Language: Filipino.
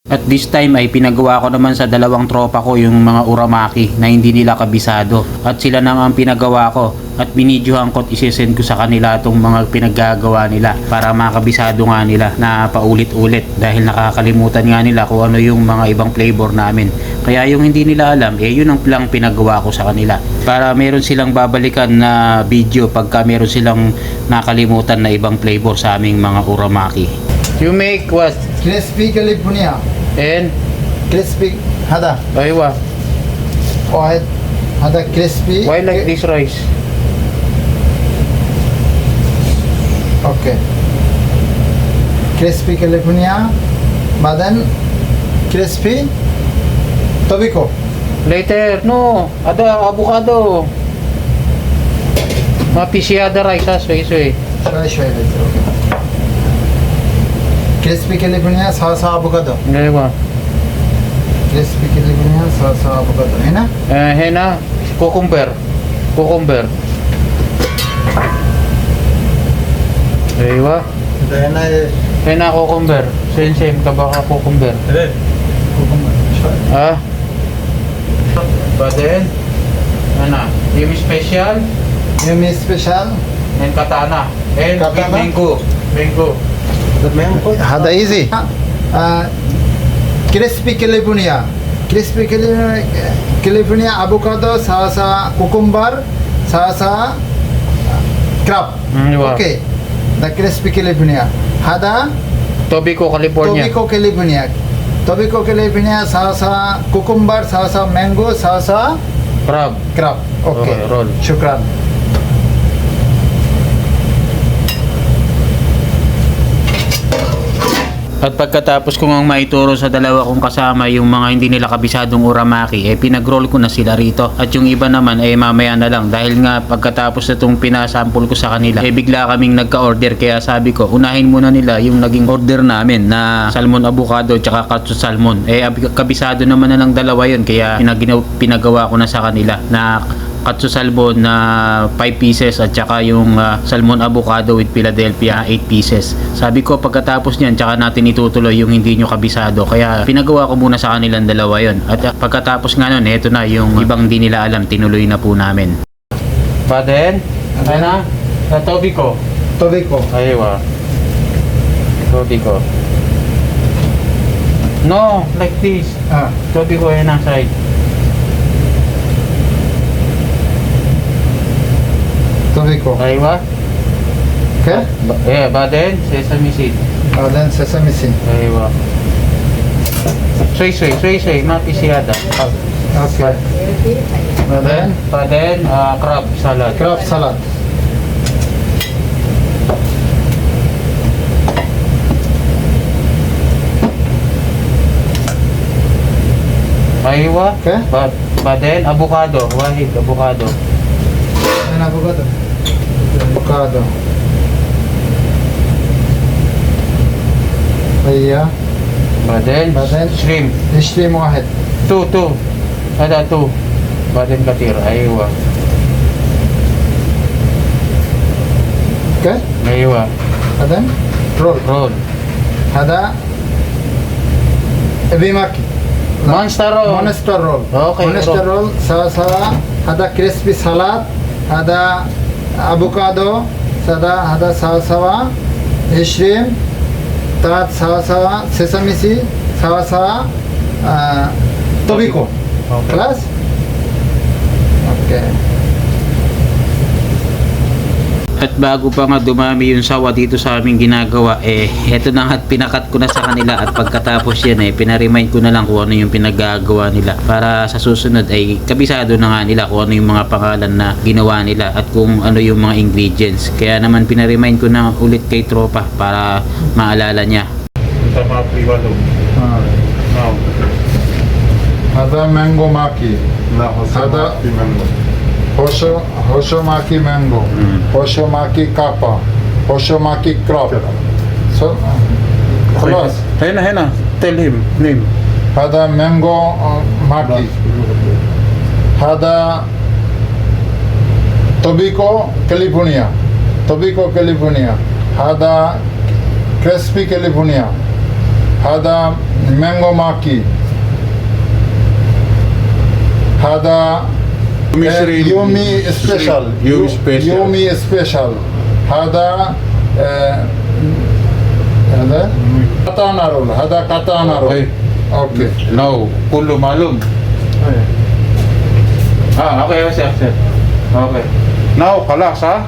At this time ay pinagawa ko naman sa dalawang tropa ko yung mga uramaki na hindi nila kabisado. At sila na nga ang pinagawa ko at binidyohan ko at isesend ko sa kanila itong mga pinaggagawa nila para makabisado nga nila na paulit-ulit dahil nakakalimutan nga nila kung ano yung mga ibang flavor namin. Kaya yung hindi nila alam, yun ang lang pinagawa ko sa kanila para meron silang babalikan na video pagka meron silang nakalimutan na ibang flavor sa aming mga uramaki. You make what? Crispy California. And Crispy. هذا aywa. واحد هذا crispy. Why like this rice? Okay. Crispy California. بعدين crispy tobacco. Later, no. Ada avocado. Mapisiada rice ha, soy. شوي شوي later. Okay. Crispy California salsa avocado. Aywa. Crispy California salsa avocado. هنا Hena, cucumber. Aywa. هنا Hena, cucumber. Same, kabaka cucumber. Ah? But then, Hena, yung special, يومي سبيشال. and katana. And Katana? mango. هذا ايزي. كريسبي كاليفورنيا. كريسبي كاليفورنيا افوكادو salsa cucumber salsa crab. Aywa. Okay. The crispy California. هذا Tobacco, California. Tobacco California salsa cucumber salsa mango salsa Crab. crab. Okay. Okay, roll. شكرا. At pagkatapos ko ngang maituro sa dalawa kong kasama yung mga hindi nila kabisadong uramaki, pinag-roll ko na sila rito. At yung iba naman mamaya na lang dahil nga pagkatapos na itong pinasample ko sa kanila, bigla kaming nagka-order. Kaya sabi ko, unahin muna nila yung naging order namin na salmon avocado tsaka katsu salmon. Kabisado naman na ng dalawa yun, kaya pinagawa ko na sa kanila na katsu salmon na 5 pieces at saka yung salmon avocado with Philadelphia 8 pieces. Sabi ko pagkatapos niyan tsaka natin itutuloy yung hindi nyo kabisado. Kaya pinagawa ko muna sa kanilang dalawa yon. At pagkatapos nga nun, eto na yung ibang di nila alam, tinuloy na po namin. Pa then, ano? Sa Tobacco. Aywa. Tobacco. No, like this. Tobacco yan ang side. Tobacco. Aywa. Okay. But then, sesame seed. Then sesame seed. Aywa. Soy, mapisiada. Okay. Then Crab salad. crab salad. Aywa. Okay. But then, avocado. Wahid, avocado. And avocado. هيا. But then, shrimp. نشتري واحد. Two. Ada two. But then, katir. Aywa. Okay. Aywa. هذا رول. Roll. هذا بيماكي. Monster roll. مونستر رول. Okay, مونستر رول salsa. هذا كريسبي سالاد. هذا افوكادو. هذا salsa شريم. تات salsa sesame seed. salsa tobacco. Okay. خلاص. Okay. At bago pa nga dumami yung sawa dito sa aming ginagawa, eto na nga at pinakat ko na sa kanila at pagkatapos yan pinaremind ko na lang kung ano yung pinagagawa nila para sa susunod ay kabisado na nga nila kung ano yung mga pangalan na ginawa nila at kung ano yung mga ingredients. Kaya naman pinaremind ko na ulit kay tropa para maalala niya. هذا مانجو ماكي. هذا هوشو ماكي مانجو. هوشو ماكي كابا. هوشو ماكي كراب. خلاص. هنا tell him name. هذا مانجو ماكي. هذا توبيكو كاليفورنيا. هذا كريسبي كاليفورنيا. هذا mango maki. هذا يومي سبيشال. يومي سبيشال. يومي سبيشال. هذا هذا كاتانا رول. هذا كاتانا رول. Okay. اوكي. No, كله معلوم. Okay, sir. Okay. Now, خلاص ها?